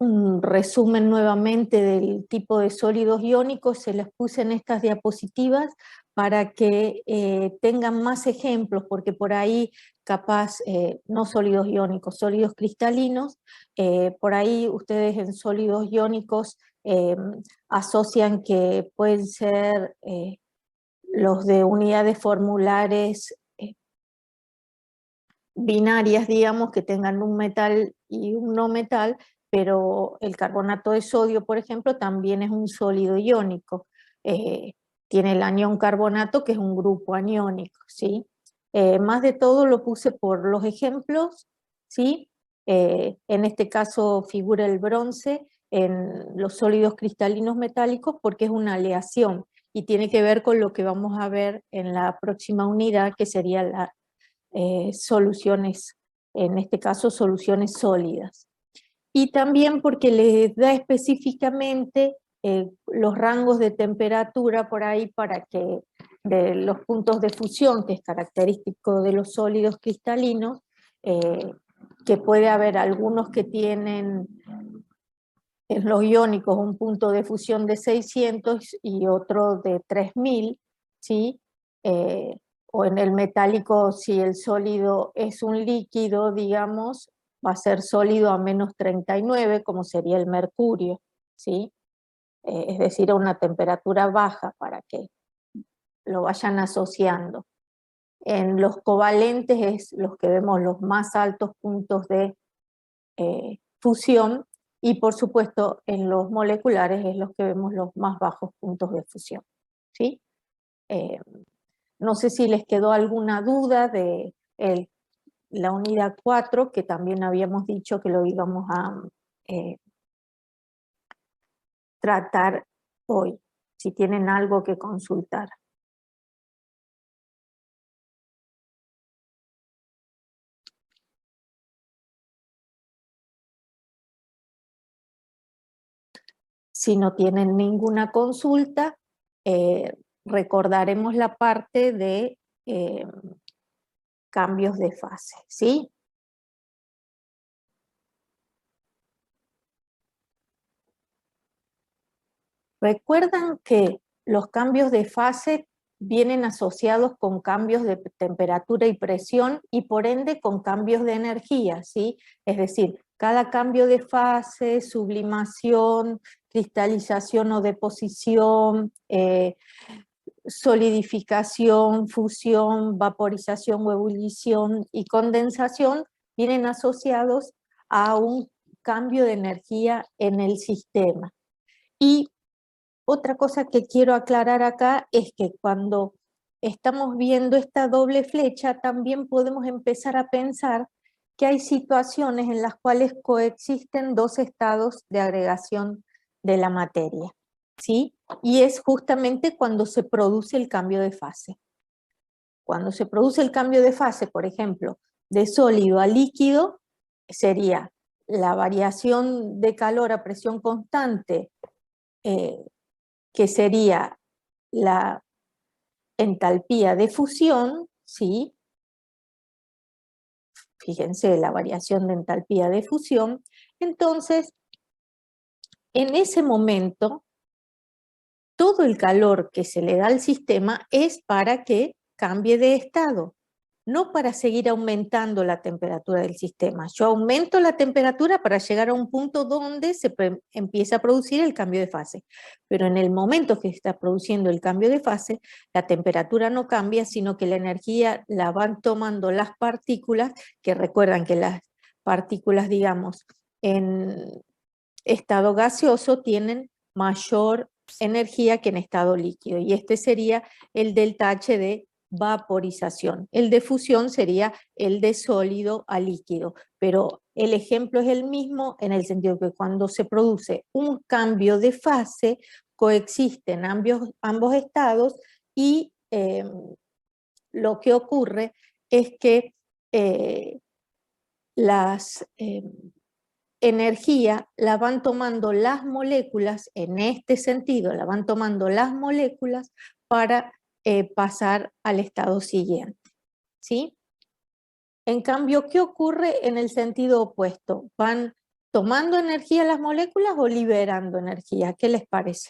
un resumen nuevamente del tipo de sólidos iónicos, se las puse en estas diapositivas para que tengan más ejemplos, porque por ahí capaz, no sólidos iónicos, sólidos cristalinos, por ahí ustedes en sólidos iónicos asocian que pueden ser los de unidades formulares binarias, digamos, que tengan un metal y un no metal, pero el carbonato de sodio, por ejemplo, también es un sólido iónico. Tiene el anión carbonato, que es un grupo aniónico, ¿sí? Más de todo lo puse por los ejemplos, ¿sí? En este caso figura el bronce en los sólidos cristalinos metálicos porque es una aleación y tiene que ver con lo que vamos a ver en la próxima unidad, que sería la soluciones, en este caso soluciones sólidas. Y también porque les da específicamente los rangos de temperatura por ahí para que de los puntos de fusión, que es característico de los sólidos cristalinos, que puede haber algunos que tienen en los iónicos un punto de fusión de 600 y otro de 3000, ¿sí? O en el metálico, si el sólido es un líquido, digamos, va a ser sólido a menos 39, como sería el mercurio, ¿sí? Es decir, a una temperatura baja para que lo vayan asociando. En los covalentes es los que vemos los más altos puntos de fusión, y por supuesto en los moleculares es los que vemos los más bajos puntos de fusión, ¿sí? No sé si les quedó alguna duda de la unidad 4, que también habíamos dicho que lo íbamos a tratar hoy, si tienen algo que consultar. Si no tienen ninguna consulta, recordaremos la parte de cambios de fase, ¿sí? Recuerdan que los cambios de fase vienen asociados con cambios de temperatura y presión y por ende con cambios de energía, ¿sí? Es decir, cada cambio de fase, sublimación, cristalización o deposición, solidificación, fusión, vaporización o ebullición y condensación vienen asociados a un cambio de energía en el sistema. Y otra cosa que quiero aclarar acá es que cuando estamos viendo esta doble flecha, también podemos empezar a pensar que hay situaciones en las cuales coexisten dos estados de agregación de la materia, ¿sí? Y es justamente cuando se produce el cambio de fase. Cuando se produce el cambio de fase, por ejemplo, de sólido a líquido, sería la variación de calor a presión constante, que sería la entalpía de fusión, ¿sí? Fíjense la variación de entalpía de fusión. Entonces, en ese momento, todo el calor que se le da al sistema es para que cambie de estado, no para seguir aumentando la temperatura del sistema. Yo aumento la temperatura para llegar a un punto donde se empieza a producir el cambio de fase. Pero en el momento que se está produciendo el cambio de fase, la temperatura no cambia, sino que la energía la van tomando las partículas, que recuerdan que las partículas, digamos, en estado gaseoso tienen mayor energía que en estado líquido, y este sería el delta H de vaporización. El de fusión sería el de sólido a líquido, pero el ejemplo es el mismo en el sentido que cuando se produce un cambio de fase, coexisten ambos estados y lo que ocurre es que las energía la van tomando las moléculas, en este sentido, la van tomando las moléculas para pasar al estado siguiente, ¿sí? En cambio, ¿qué ocurre en el sentido opuesto? Van tomando energía las moléculas o liberando energía. ¿Qué les parece?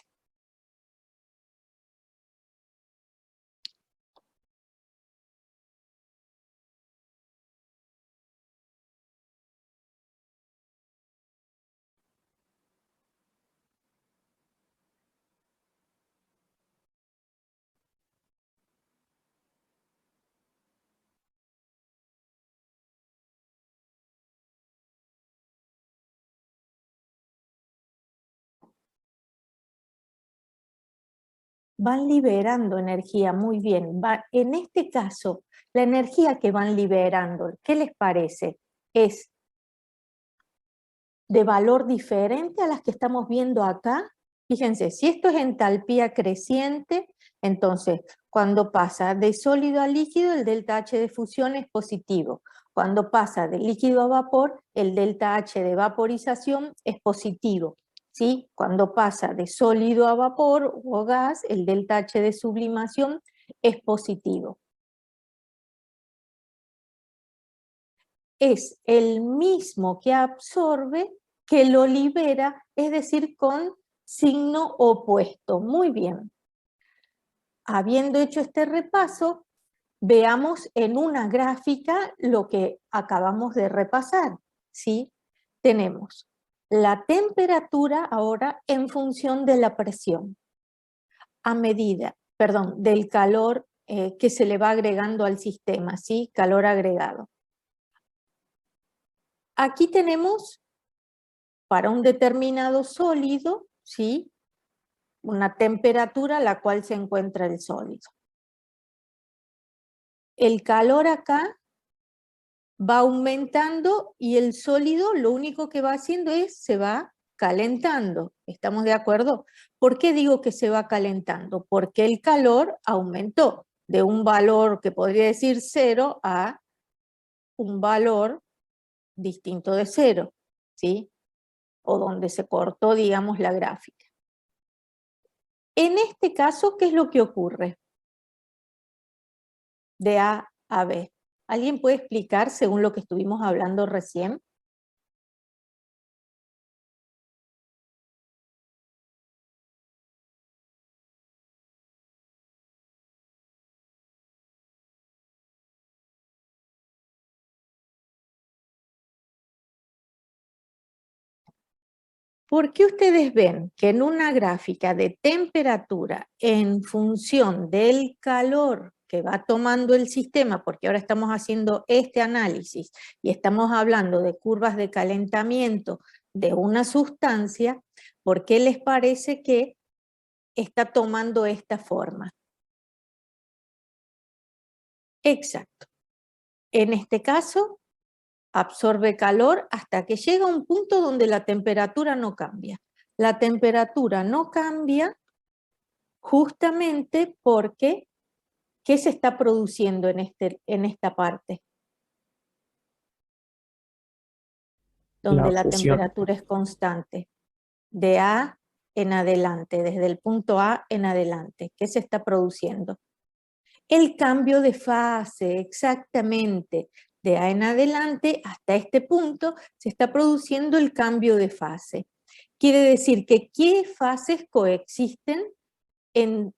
Van liberando energía, muy bien. En este caso, la energía que van liberando, ¿qué les parece? ¿Es de valor diferente a las que estamos viendo acá? Fíjense, si esto es entalpía creciente, entonces cuando pasa de sólido a líquido, el delta H de fusión es positivo. Cuando pasa de líquido a vapor, el delta H de vaporización es positivo. ¿Sí? Cuando pasa de sólido a vapor o gas, el delta H de sublimación es positivo. Es el mismo que absorbe que lo libera, es decir, con signo opuesto. Muy bien. Habiendo hecho este repaso, veamos en una gráfica lo que acabamos de repasar, ¿sí? Tenemos la temperatura ahora en función de la presión, a medida, perdón, del calor que se le va agregando al sistema, ¿sí? Calor agregado. Aquí tenemos para un determinado sólido, ¿sí? Una temperatura a la cual se encuentra el sólido. El calor acá va aumentando y el sólido lo único que va haciendo es se va calentando. ¿Estamos de acuerdo? ¿Por qué digo que se va calentando? Porque el calor aumentó de un valor que podría decir 0 a un valor distinto de 0, ¿sí? O donde se cortó, digamos, la gráfica. En este caso, ¿qué es lo que ocurre? De A a B. ¿Alguien puede explicar según lo que estuvimos hablando recién? ¿Por qué ustedes ven que en una gráfica de temperatura en función del calor que va tomando el sistema, porque ahora estamos haciendo este análisis y estamos hablando de curvas de calentamiento de una sustancia, ¿por qué les parece que está tomando esta forma? Exacto. En este caso, absorbe calor hasta que llega a un punto donde la temperatura no cambia. La temperatura no cambia justamente porque, ¿qué se está produciendo en esta parte? Donde La la fusión. temperatura es constante, de A en adelante, desde el punto A en adelante. ¿Qué se está produciendo? El cambio de fase, exactamente. De A en adelante hasta este punto se está produciendo el cambio de fase. Quiere decir que ¿qué fases coexisten en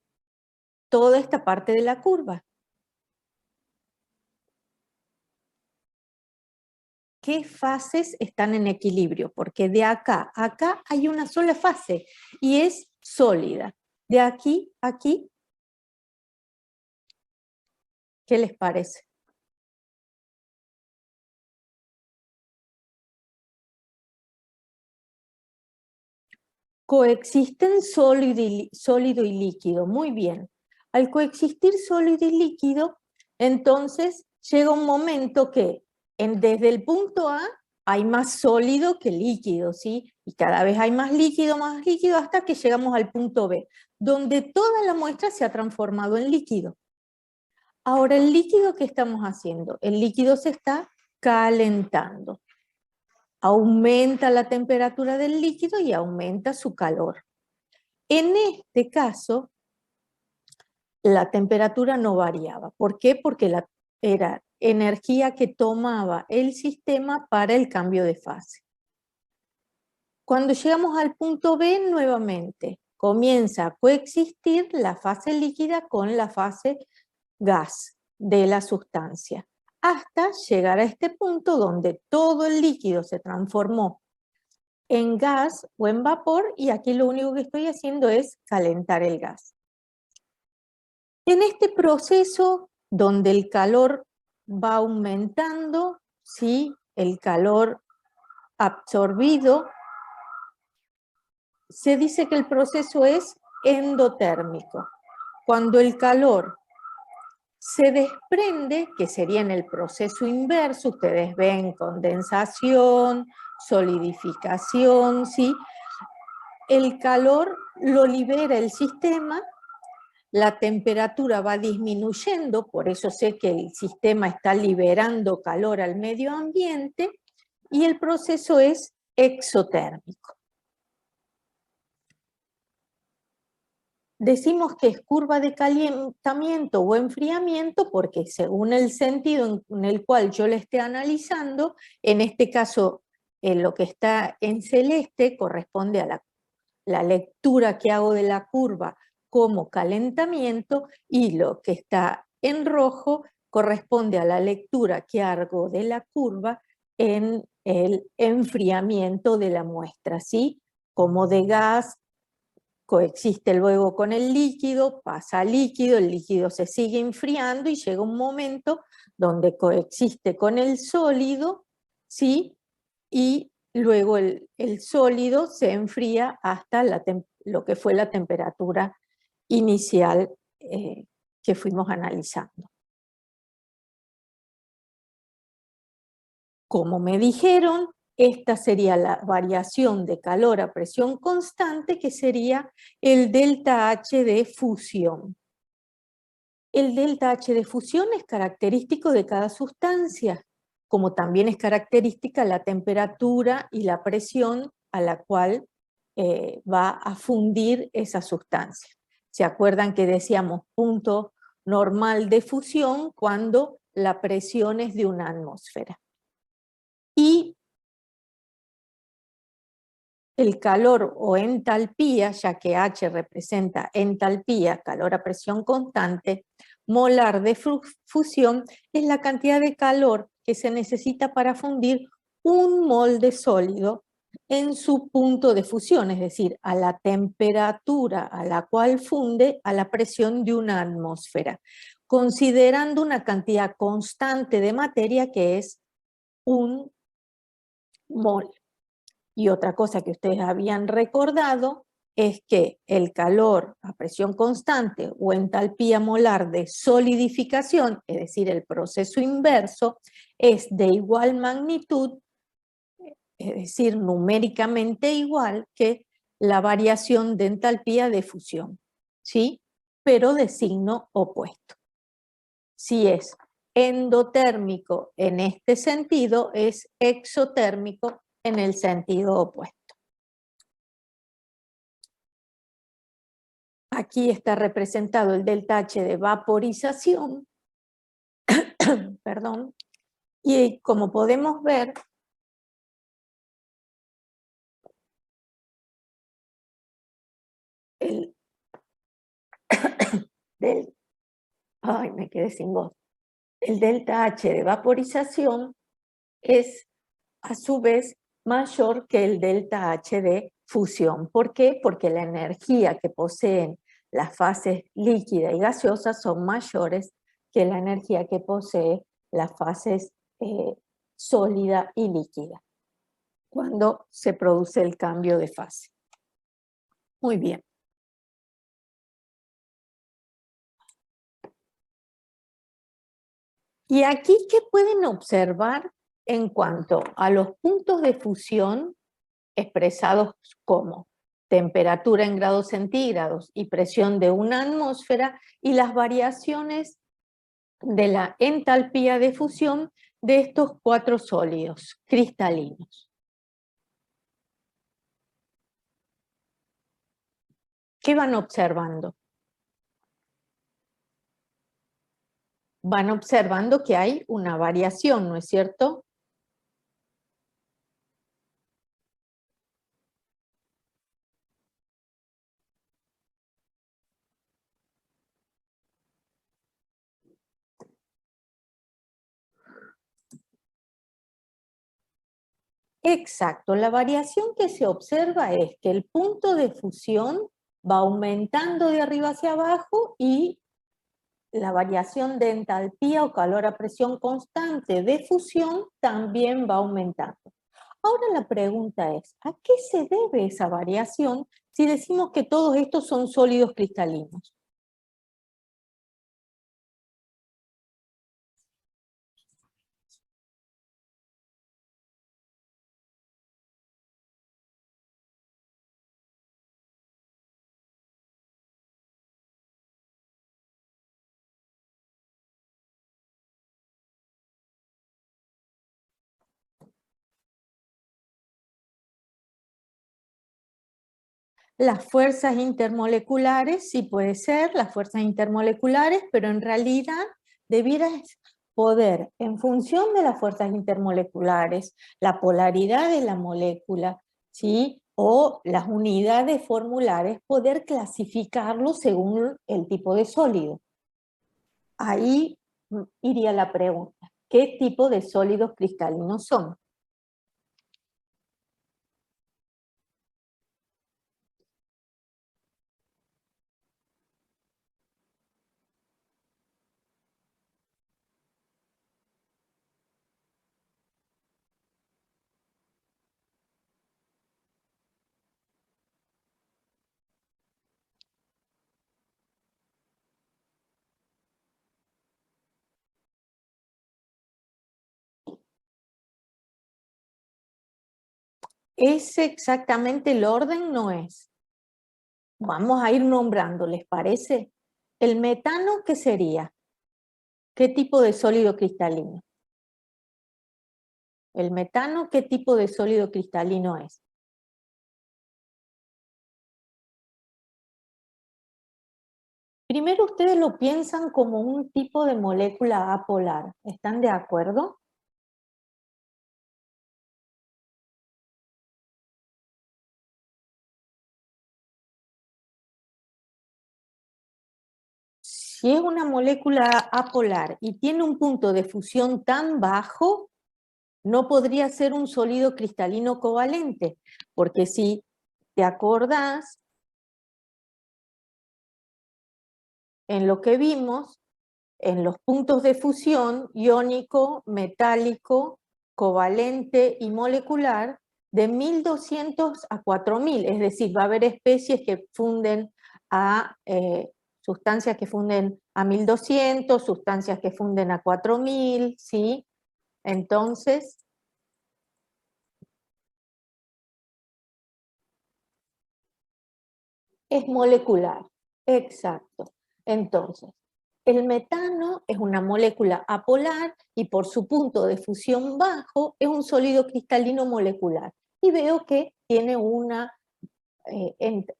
toda esta parte de la curva? ¿Qué fases están en equilibrio? Porque de acá a acá hay una sola fase y es sólida. De aquí a aquí, ¿qué les parece? Coexisten sólido y líquido, muy bien. Al coexistir sólido y líquido, entonces llega un momento que desde el punto A hay más sólido que líquido, ¿sí? Y cada vez hay más líquido, hasta que llegamos al punto B, donde toda la muestra se ha transformado en líquido. Ahora, ¿el líquido qué estamos haciendo? El líquido se está calentando. Aumenta la temperatura del líquido y aumenta su calor. En este caso, la temperatura no variaba. ¿Por qué? Porque era energía que tomaba el sistema para el cambio de fase. Cuando llegamos al punto B, nuevamente, comienza a coexistir la fase líquida con la fase gas de la sustancia, hasta llegar a este punto donde todo el líquido se transformó en gas o en vapor, y aquí lo único que estoy haciendo es calentar el gas. En este proceso donde el calor va aumentando, ¿sí? El calor absorbido, se dice que el proceso es endotérmico. Cuando el calor se desprende, que sería en el proceso inverso, ustedes ven condensación, solidificación, ¿sí? El calor lo libera el sistema, la temperatura va disminuyendo, por eso sé que el sistema está liberando calor al medio ambiente, y el proceso es exotérmico. Decimos que es curva de calentamiento o enfriamiento porque según el sentido en el cual yo le esté analizando, en este caso lo que está en celeste corresponde a la lectura que hago de la curva como calentamiento, y lo que está en rojo corresponde a la lectura que hago de la curva en el enfriamiento de la muestra, ¿sí? Como de gas, coexiste luego con el líquido, pasa al líquido, el líquido se sigue enfriando y llega un momento donde coexiste con el sólido, ¿sí? Y luego el sólido se enfría hasta lo que fue la temperatura inicial que fuimos analizando. Como me dijeron, esta sería la variación de calor a presión constante, que sería el delta H de fusión. El delta H de fusión es característico de cada sustancia, como también es característica la temperatura y la presión a la cual va a fundir esa sustancia. ¿Se acuerdan que decíamos punto normal de fusión cuando la presión es de una atmósfera? Y el calor o entalpía, ya que H representa entalpía, calor a presión constante, molar de fusión es la cantidad de calor que se necesita para fundir un mol de sólido en su punto de fusión, es decir, a la temperatura a la cual funde a la presión de una atmósfera, considerando una cantidad constante de materia que es un mol. Y otra cosa que ustedes habían recordado es que el calor a presión constante o entalpía molar de solidificación, es decir, el proceso inverso, es de igual magnitud, es decir, numéricamente igual que la variación de entalpía de fusión, ¿sí? Pero de signo opuesto. Si es endotérmico en este sentido, es exotérmico en el sentido opuesto. Aquí está representado el delta H de vaporización, perdón, y como podemos ver, el, me quedé sin voz. El delta H de vaporización es a su vez mayor que el delta H de fusión. ¿Por qué? Porque la energía que poseen las fases líquida y gaseosa son mayores que la energía que posee las fases sólida y líquida, cuando se produce el cambio de fase. Muy bien. Y aquí, ¿qué pueden observar en cuanto a los puntos de fusión expresados como temperatura en grados centígrados y presión de una atmósfera, y las variaciones de la entalpía de fusión de estos cuatro sólidos cristalinos? ¿Qué van observando? Van observando que hay una variación, ¿no es cierto? Exacto, la variación que se observa es que el punto de fusión va aumentando de arriba hacia abajo y la variación de entalpía o calor a presión constante de fusión también va aumentando. Ahora la pregunta es, ¿a qué se debe esa variación si decimos que todos estos son sólidos cristalinos? Las fuerzas intermoleculares, sí puede ser, las fuerzas intermoleculares, pero en realidad debieras poder, en función de las fuerzas intermoleculares, la polaridad de la molécula, ¿sí? O las unidades formulares, poder clasificarlo según el tipo de sólido. Ahí iría la pregunta, ¿qué tipo de sólidos cristalinos son? Ese exactamente el orden no es. Vamos a ir nombrando, ¿les parece? El metano, ¿qué sería? ¿Qué tipo de sólido cristalino? El metano, ¿qué tipo de sólido cristalino es? Primero ustedes lo piensan como un tipo de molécula apolar. ¿Están de acuerdo? Si es una molécula apolar y tiene un punto de fusión tan bajo, no podría ser un sólido cristalino covalente, porque si te acordás, en lo que vimos, en los puntos de fusión iónico, metálico, covalente y molecular, de 1200 a 4000, es decir, va a haber especies que funden a sustancias que funden a 1200, sustancias que funden a 4000, ¿sí? Entonces, es molecular, exacto. Entonces, el metano es una molécula apolar y por su punto de fusión bajo es un sólido cristalino molecular. Y veo que tiene una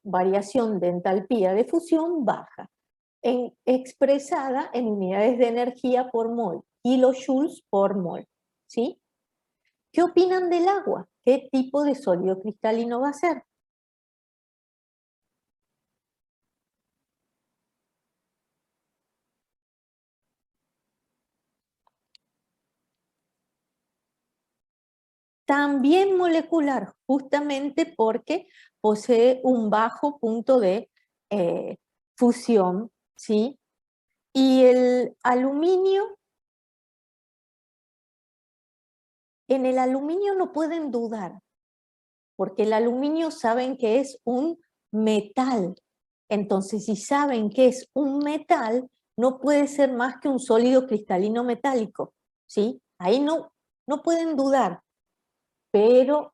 variación de entalpía de fusión baja, expresada en unidades de energía por mol, kilojoules por mol. ¿Sí? ¿Qué opinan del agua? ¿Qué tipo de sólido cristalino va a ser? También molecular, justamente porque posee un bajo punto de eh, fusión, ¿sí? Y el aluminio, en el aluminio no pueden dudar, porque el aluminio saben que es un metal. Entonces, si saben que es un metal, no puede ser más que un sólido cristalino metálico, ¿sí? Ahí no pueden dudar, pero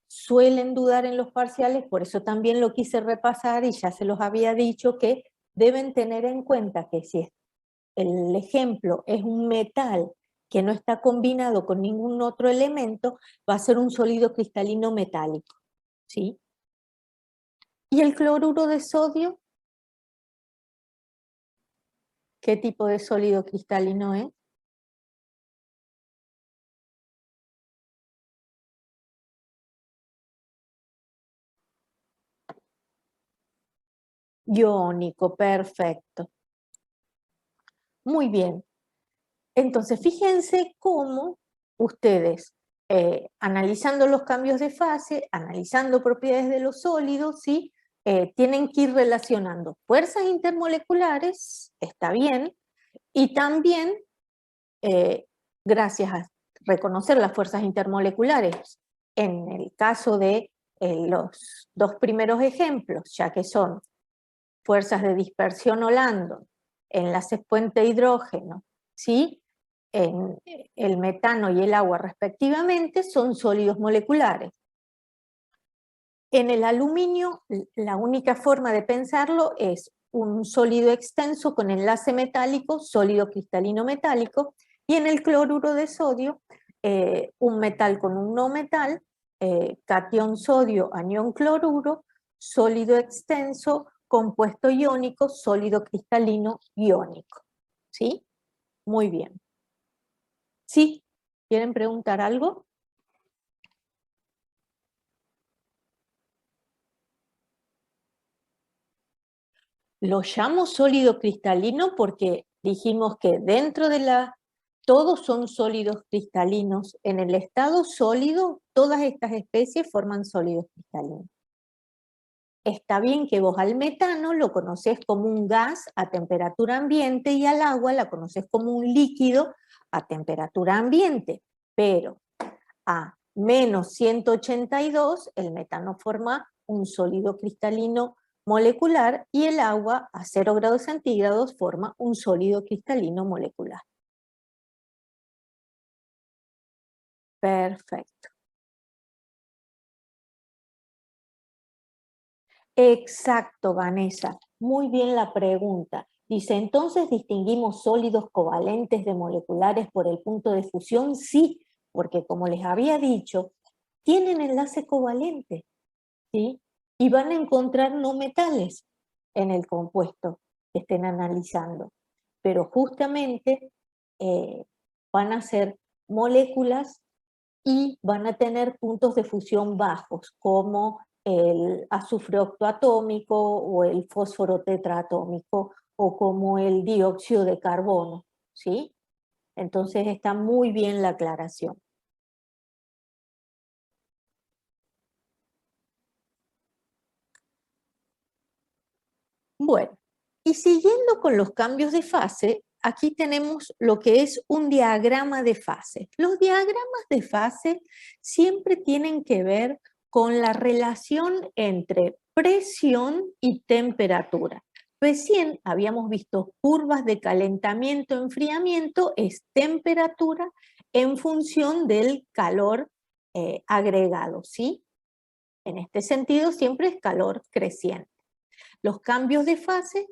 suelen dudar en los parciales, por eso también lo quise repasar y ya se los había dicho que deben tener en cuenta que si el ejemplo es un metal que no está combinado con ningún otro elemento, va a ser un sólido cristalino metálico, ¿sí? ¿Y el cloruro de sodio? ¿Qué tipo de sólido cristalino es? Iónico, perfecto. Muy bien. Entonces, fíjense cómo ustedes analizando los cambios de fase, analizando propiedades de los sólidos, ¿sí? Tienen que ir relacionando fuerzas intermoleculares, está bien, y también, gracias a reconocer las fuerzas intermoleculares, en el caso de los dos primeros ejemplos, ya que son fuerzas de dispersión o Landon, enlaces puente hidrógeno, ¿sí? En el metano y el agua respectivamente, son sólidos moleculares. En el aluminio, la única forma de pensarlo es un sólido extenso con enlace metálico, sólido cristalino metálico, y en el cloruro de sodio, un metal con un no metal, catión sodio, anión cloruro, sólido extenso, compuesto iónico, sólido cristalino iónico. ¿Sí? Muy bien. ¿Sí? ¿Quieren preguntar algo? Lo llamo sólido cristalino porque dijimos que dentro de todos son sólidos cristalinos. En el estado sólido, todas estas especies forman sólidos cristalinos. Está bien que vos al metano lo conocés como un gas a temperatura ambiente y al agua la conocés como un líquido a temperatura ambiente, pero a menos 182 el metano forma un sólido cristalino molecular y el agua a 0 grados centígrados forma un sólido cristalino molecular. Perfecto. Exacto, Vanessa. Muy bien la pregunta. Dice, entonces distinguimos sólidos covalentes de moleculares por el punto de fusión. Sí, porque como les había dicho, tienen enlace covalente, ¿sí? Y van a encontrar no metales en el compuesto que estén analizando. Pero justamente van a ser moléculas y van a tener puntos de fusión bajos, como el azufre octoatómico o el fósforo tetraatómico o como el dióxido de carbono, ¿sí? Entonces está muy bien la aclaración. Bueno, y siguiendo con los cambios de fase, aquí tenemos lo que es un diagrama de fase. Los diagramas de fase siempre tienen que ver con la relación entre presión y temperatura. Recién habíamos visto curvas de calentamiento, enfriamiento, es temperatura en función del calor agregado, ¿sí? En este sentido siempre es calor creciente. Los cambios de fase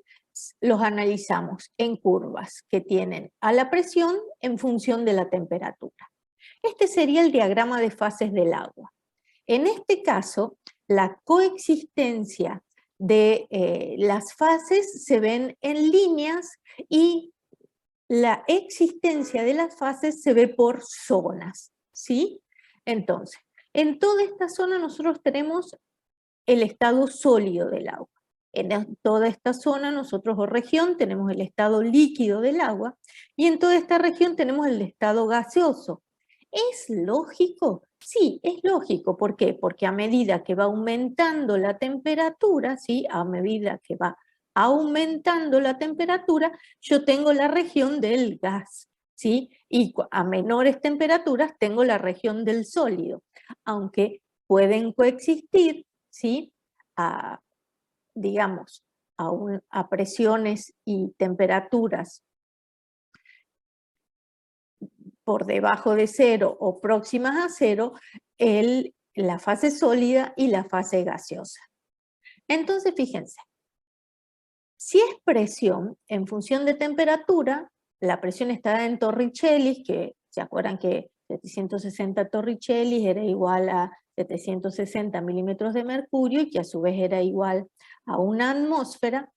los analizamos en curvas que tienen a la presión en función de la temperatura. Este sería el diagrama de fases del agua. En este caso, la coexistencia de las fases se ven en líneas y la existencia de las fases se ve por zonas, ¿sí? Entonces, en toda esta zona nosotros tenemos el estado sólido del agua. En toda esta zona nosotros o región tenemos el estado líquido del agua y en toda esta región tenemos el estado gaseoso. ¿Es lógico? Sí, es lógico. ¿Por qué? Porque a medida que va aumentando la temperatura, ¿sí? A medida que va aumentando la temperatura, yo tengo la región del gas, ¿sí? Y a menores temperaturas tengo la región del sólido, aunque pueden coexistir, ¿sí? Digamos, a presiones y temperaturas por debajo de cero o próximas a cero, la fase sólida y la fase gaseosa. Entonces, fíjense, si es presión en función de temperatura, la presión está en Torricelli, que se acuerdan que 760 Torricelli era igual a 760 milímetros de mercurio y que a su vez era igual a una atmósfera.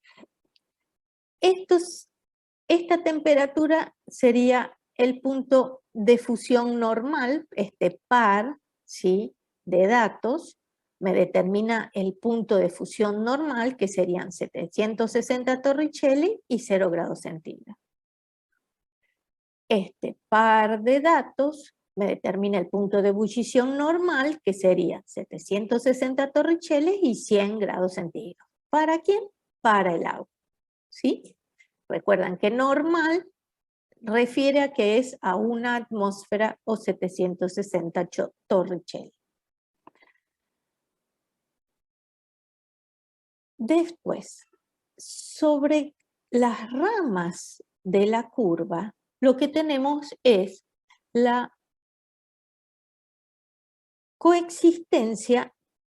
Esta temperatura sería el punto de fusión normal, este par, ¿sí?, de datos, me determina el punto de fusión normal, que serían 760 Torricelli y 0 grados centígrados. Este par de datos me determina el punto de ebullición normal, que sería 760 torricheles y 100 grados centígrados. ¿Para quién? Para el agua, ¿sí? Recuerdan que normal refiere a que es a una atmósfera o 760 torricheles. Después, sobre las ramas de la curva, lo que tenemos es la coexistencia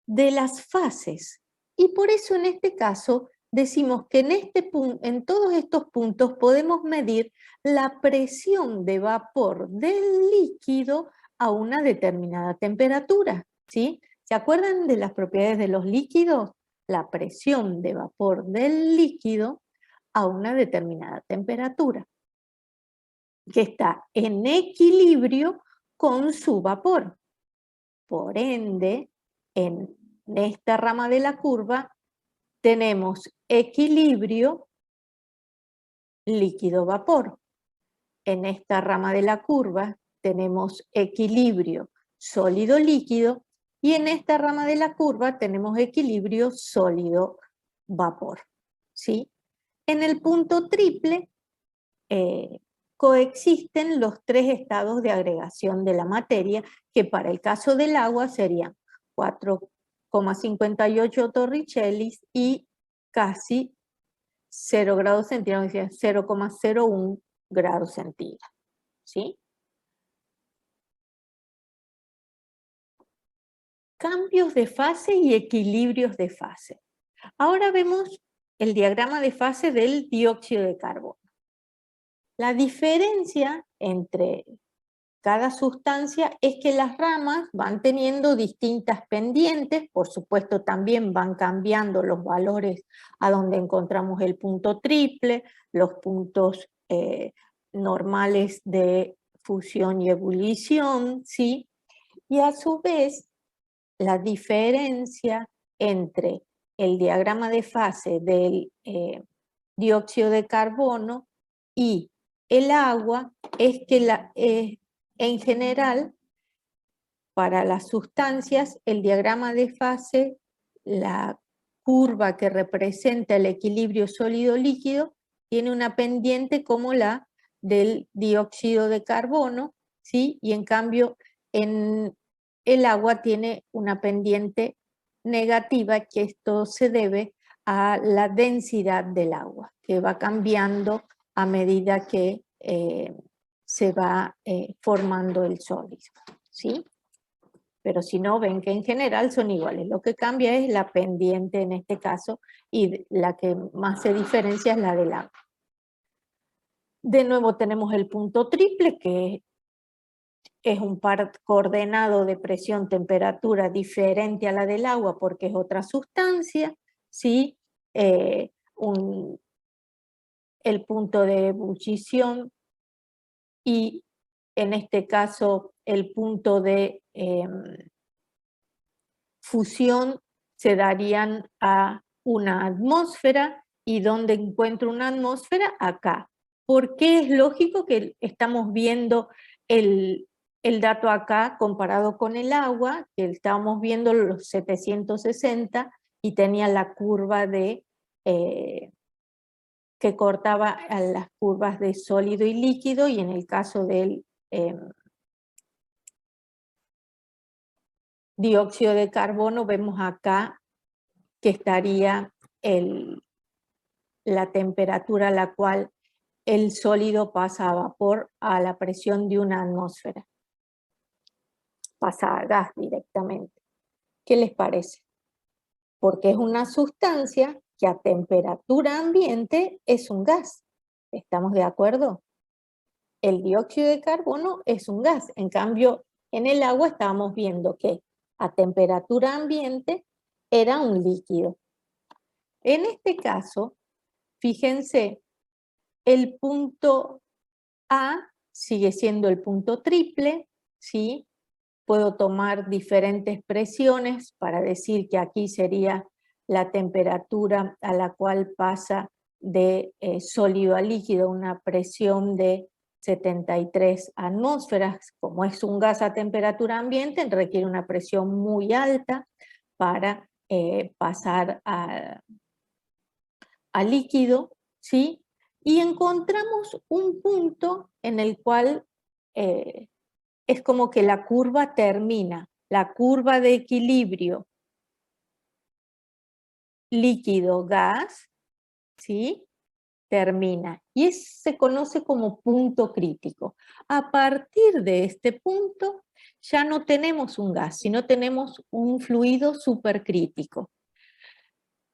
de las fases. Y por eso en este caso decimos que en todos estos puntos podemos medir la presión de vapor del líquido a una determinada temperatura, ¿sí? ¿Se acuerdan de las propiedades de los líquidos? La presión de vapor del líquido a una determinada temperatura, que está en equilibrio con su vapor. Por ende, en esta rama de la curva tenemos equilibrio líquido-vapor. En esta rama de la curva tenemos equilibrio sólido-líquido y en esta rama de la curva tenemos equilibrio sólido-vapor, ¿sí? En el punto triple coexisten los tres estados de agregación de la materia, que para el caso del agua serían 4,58 torrichelis y casi 0 grados centígrados, 0,01 grados centígrados, ¿sí? Cambios de fase y equilibrios de fase. Ahora vemos el diagrama de fase del dióxido de carbono. La diferencia entre cada sustancia es que las ramas van teniendo distintas pendientes, por supuesto también van cambiando los valores a donde encontramos el punto triple, los puntos normales de fusión y ebullición, ¿sí? Y a su vez, la diferencia entre el diagrama de fase del dióxido de carbono y el agua es que en general, para las sustancias, el diagrama de fase, la curva que representa el equilibrio sólido-líquido, tiene una pendiente como la del dióxido de carbono, ¿sí? Y en cambio, en el agua tiene una pendiente negativa, que esto se debe a la densidad del agua, que va cambiando a medida que se va formando el sólido, ¿sí? Pero si no, ven que en general son iguales. Lo que cambia es la pendiente en este caso, y la que más se diferencia es la del agua. De nuevo tenemos el punto triple, que es un par coordenado de presión-temperatura diferente a la del agua porque es otra sustancia, ¿sí? El punto de ebullición y en este caso el punto de fusión se darían a una atmósfera. ¿Y dónde encuentro una atmósfera? Acá. ¿Por qué es lógico que estamos viendo el dato acá comparado con el agua? Que estábamos viendo los 760 y tenía la curva de que cortaba a las curvas de sólido y líquido, y en el caso del dióxido de carbono vemos acá que estaría la temperatura a la cual el sólido pasa a vapor a la presión de una atmósfera. Pasa a gas directamente. ¿Qué les parece? Porque es una sustancia que a temperatura ambiente es un gas. ¿Estamos de acuerdo? El dióxido de carbono es un gas. En cambio, en el agua estábamos viendo que a temperatura ambiente era un líquido. En este caso, fíjense, el punto A sigue siendo el punto triple, ¿sí? Puedo tomar diferentes presiones para decir que aquí sería la temperatura a la cual pasa de sólido a líquido, una presión de 73 atmósferas. Como es un gas a temperatura ambiente, requiere una presión muy alta para pasar a líquido, ¿sí? Y encontramos un punto en el cual es como que la curva termina, la curva de equilibrio líquido-gas, ¿sí? Termina. Y se conoce como punto crítico. A partir de este punto ya no tenemos un gas, sino tenemos un fluido supercrítico.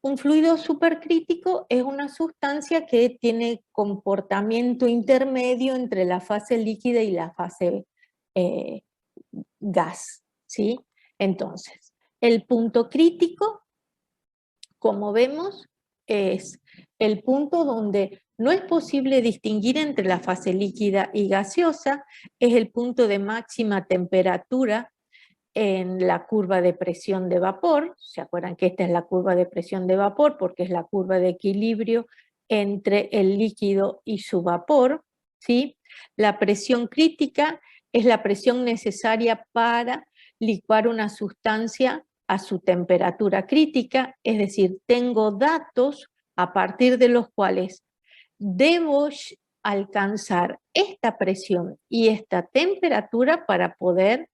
Un fluido supercrítico es una sustancia que tiene comportamiento intermedio entre la fase líquida y la fase gas, ¿sí? Entonces, el punto crítico, como vemos, es el punto donde no es posible distinguir entre la fase líquida y gaseosa, es el punto de máxima temperatura en la curva de presión de vapor. ¿Se acuerdan que esta es la curva de presión de vapor? Porque es la curva de equilibrio entre el líquido y su vapor, ¿sí? La presión crítica es la presión necesaria para licuar una sustancia a su temperatura crítica, es decir, tengo datos a partir de los cuales debo alcanzar esta presión y esta temperatura para poder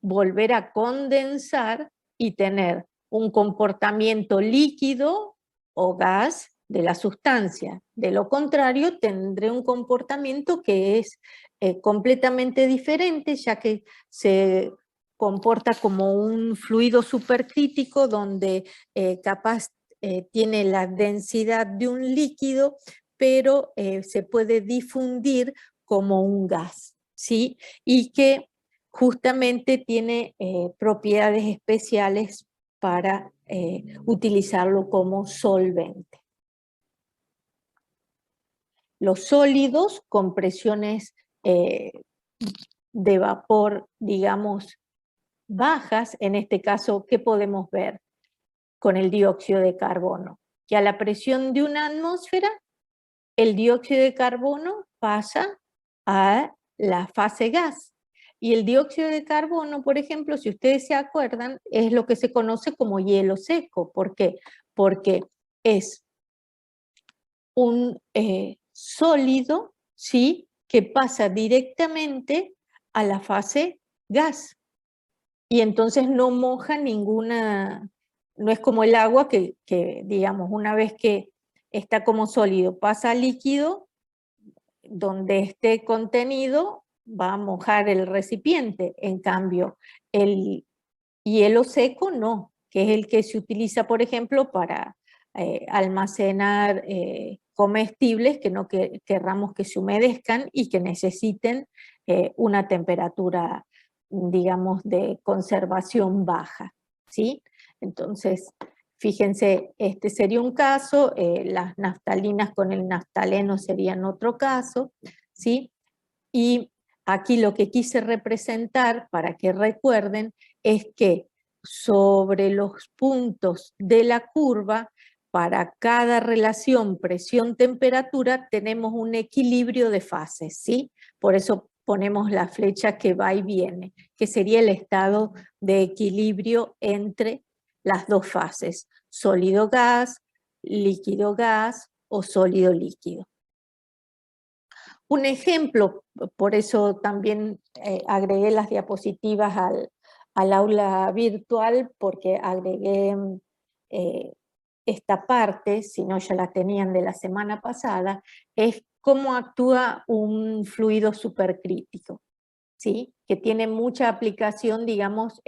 volver a condensar y tener un comportamiento líquido o gas de la sustancia. De lo contrario, tendré un comportamiento que es completamente diferente, ya que se comporta como un fluido supercrítico donde capaz tiene la densidad de un líquido, pero se puede difundir como un gas, ¿sí? Y que justamente tiene propiedades especiales para utilizarlo como solvente. Los sólidos con presiones de vapor, digamos, bajas, en este caso, ¿qué podemos ver con el dióxido de carbono? Que a la presión de una atmósfera, el dióxido de carbono pasa a la fase gas. Y el dióxido de carbono, por ejemplo, si ustedes se acuerdan, es lo que se conoce como hielo seco. ¿Por qué? Porque es un sólido, ¿sí?, que pasa directamente a la fase gas. Y entonces no moja ninguna, no es como el agua que digamos, una vez que está como sólido, pasa a líquido, donde esté contenido va a mojar el recipiente. En cambio, el hielo seco no, que es el que se utiliza, por ejemplo, para almacenar comestibles que no querramos que se humedezcan y que necesiten una temperatura, digamos, de conservación baja, ¿sí? Entonces, fíjense, este sería un caso, las naftalinas con el naftaleno serían otro caso, ¿sí? Y aquí lo que quise representar, para que recuerden, es que sobre los puntos de la curva, para cada relación presión-temperatura, tenemos un equilibrio de fases, ¿sí? Por eso ponemos la flecha que va y viene, que sería el estado de equilibrio entre las dos fases, sólido-gas, líquido-gas o sólido-líquido. Un ejemplo, por eso también agregué las diapositivas al aula virtual, porque agregué esta parte, si no ya la tenían de la semana pasada, es cómo actúa un fluido supercrítico, ¿sí?, que tiene mucha aplicación, digamos,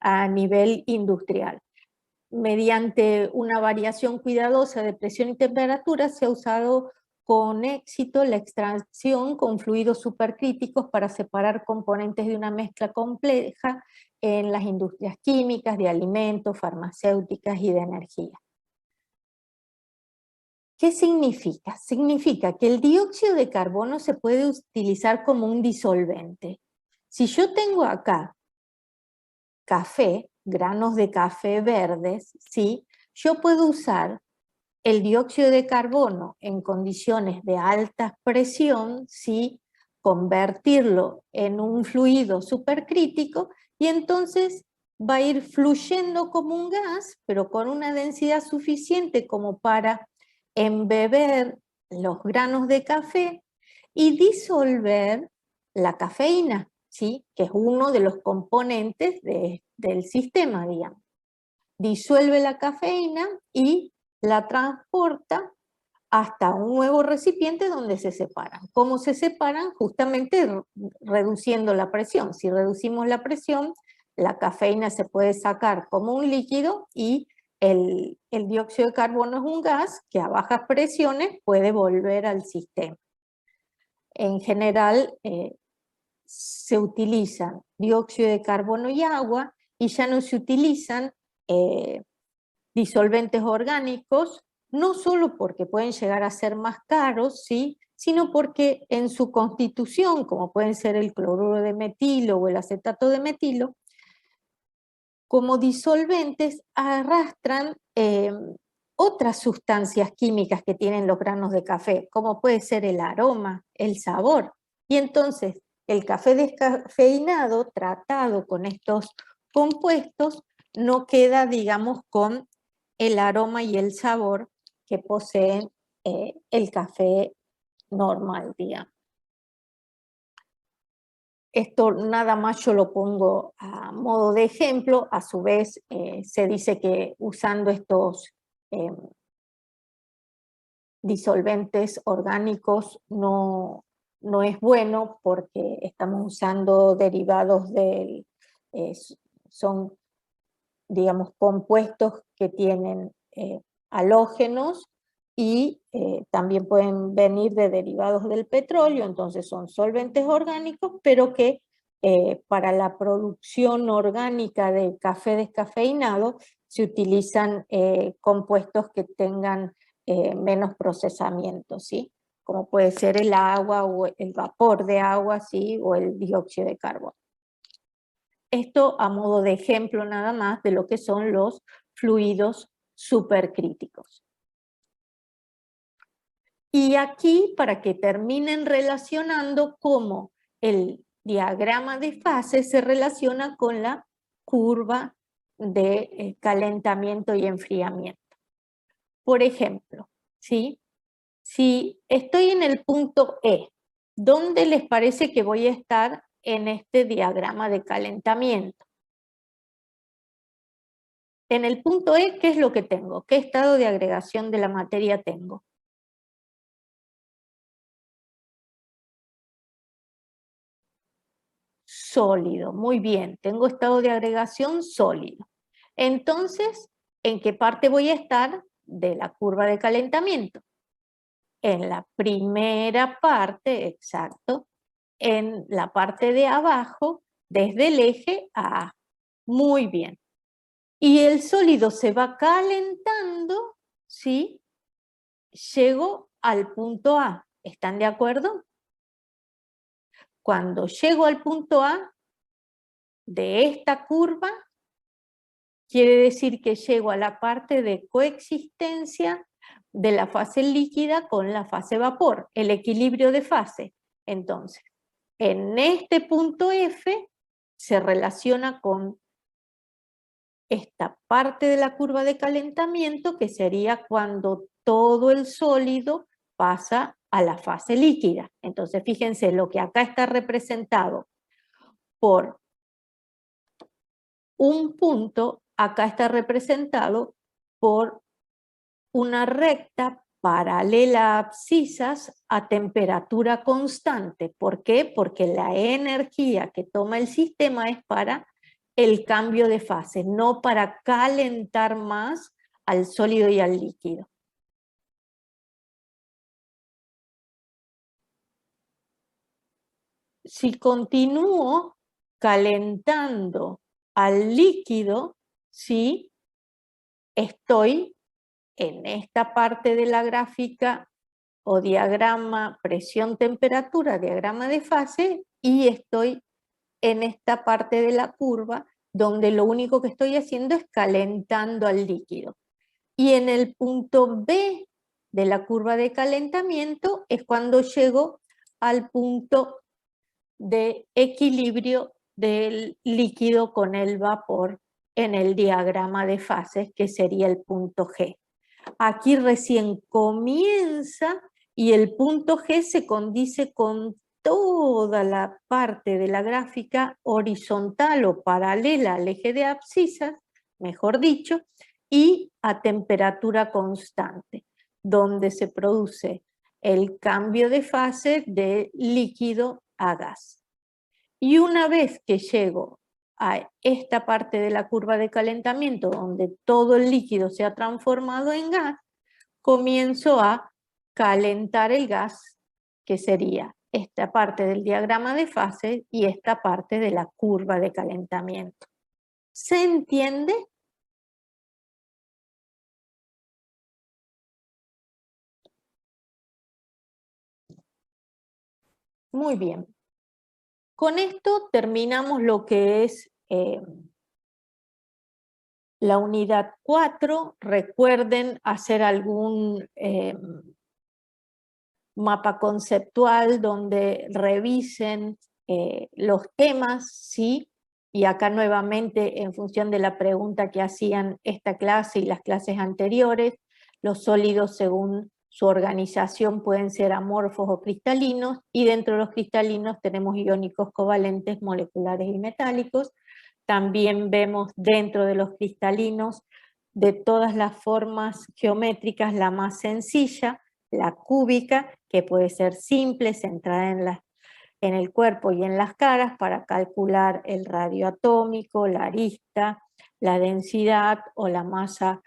a nivel industrial. Mediante una variación cuidadosa de presión y temperatura se ha usado con éxito la extracción con fluidos supercríticos para separar componentes de una mezcla compleja en las industrias químicas, de alimentos, farmacéuticas y de energía. ¿Qué significa? Significa que el dióxido de carbono se puede utilizar como un disolvente. Si yo tengo acá café, granos de café verdes, ¿sí?, yo puedo usar el dióxido de carbono en condiciones de alta presión, ¿sí? Convertirlo en un fluido supercrítico y entonces va a ir fluyendo como un gas, pero con una densidad suficiente como para embeber los granos de café y disolver la cafeína, ¿sí? Que es uno de los componentes del sistema, digamos. Disuelve la cafeína y la transporta hasta un nuevo recipiente donde se separan. ¿Cómo se separan? Justamente reduciendo la presión. Si reducimos la presión, la cafeína se puede sacar como un líquido y el dióxido de carbono es un gas que a bajas presiones puede volver al sistema. En general se utilizan dióxido de carbono y agua y ya no se utilizan disolventes orgánicos, no solo porque pueden llegar a ser más caros, ¿sí? Sino porque en su constitución, como pueden ser el cloruro de metilo o el acetato de metilo, como disolventes arrastran otras sustancias químicas que tienen los granos de café, como puede ser el aroma, el sabor. Y entonces el café descafeinado tratado con estos compuestos no queda, digamos, con el aroma y el sabor que poseen el café normal, digamos. Esto nada más yo lo pongo a modo de ejemplo, a su vez se dice que usando estos disolventes orgánicos no es bueno porque estamos usando derivados son, digamos, compuestos que tienen halógenos y también pueden venir de derivados del petróleo, entonces son solventes orgánicos, pero que para la producción orgánica de café descafeinado se utilizan compuestos que tengan menos procesamiento, ¿sí? Como puede ser el agua o el vapor de agua, ¿sí? O el dióxido de carbono. Esto a modo de ejemplo nada más de lo que son los fluidos supercríticos. Y aquí, para que terminen relacionando cómo el diagrama de fase se relaciona con la curva de calentamiento y enfriamiento. Por ejemplo, ¿sí? Si estoy en el punto E, ¿dónde les parece que voy a estar en este diagrama de calentamiento? En el punto E, ¿qué es lo que tengo? ¿Qué estado de agregación de la materia tengo? Sólido, muy bien, tengo estado de agregación sólido. Entonces, ¿en qué parte voy a estar de la curva de calentamiento? En la primera parte, exacto, en la parte de abajo, desde el eje A. Muy bien. Y el sólido se va calentando, ¿sí? Llego al punto A. ¿Están de acuerdo? Cuando llego al punto A de esta curva, quiere decir que llego a la parte de coexistencia de la fase líquida con la fase vapor, el equilibrio de fase. Entonces, en este punto F se relaciona con esta parte de la curva de calentamiento, que sería cuando todo el sólido pasa a la fase líquida. Entonces, fíjense, lo que acá está representado por un punto, acá está representado por una recta paralela a abscisas a temperatura constante. ¿Por qué? Porque la energía que toma el sistema es para el cambio de fase, no para calentar más al sólido y al líquido. Si continúo calentando al líquido, ¿sí? Estoy en esta parte de la gráfica o diagrama presión-temperatura, diagrama de fase, y estoy en esta parte de la curva donde lo único que estoy haciendo es calentando al líquido. Y en el punto B de la curva de calentamiento es cuando llego al punto de equilibrio del líquido con el vapor en el diagrama de fases, que sería el punto G. Aquí recién comienza y el punto G se condice con toda la parte de la gráfica horizontal o paralela al eje de abscisas, mejor dicho, y a temperatura constante, donde se produce el cambio de fase de líquido a gas. Y una vez que llego a esta parte de la curva de calentamiento, donde todo el líquido se ha transformado en gas, comienzo a calentar el gas, que sería esta parte del diagrama de fase y esta parte de la curva de calentamiento. ¿Se entiende? Muy bien. Con esto terminamos lo que es la unidad 4. Recuerden hacer algún mapa conceptual donde revisen los temas, ¿sí? Y acá nuevamente, en función de la pregunta que hacían esta clase y las clases anteriores, los sólidos según su organización pueden ser amorfos o cristalinos, y dentro de los cristalinos tenemos iónicos, covalentes, moleculares y metálicos. También vemos dentro de los cristalinos, de todas las formas geométricas, la más sencilla, la cúbica, que puede ser simple, centrada en el cuerpo y en las caras para calcular el radio atómico, la arista, la densidad o la masa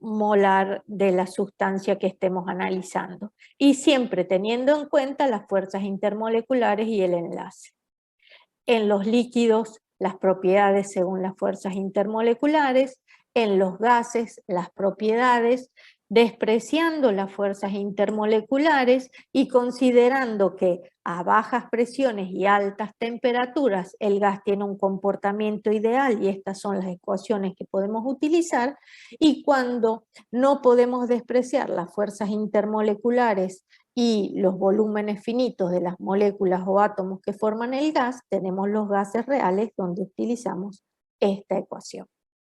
molar de la sustancia que estemos analizando. Y siempre teniendo en cuenta las fuerzas intermoleculares y el enlace. En los líquidos, las propiedades según las fuerzas intermoleculares; en los gases, las propiedades, despreciando las fuerzas intermoleculares y considerando que a bajas presiones y altas temperaturas el gas tiene un comportamiento ideal, y estas son las ecuaciones que podemos utilizar. Y cuando no podemos despreciar las fuerzas intermoleculares y los volúmenes finitos de las moléculas o átomos que forman el gas, tenemos los gases reales, donde utilizamos esta ecuación.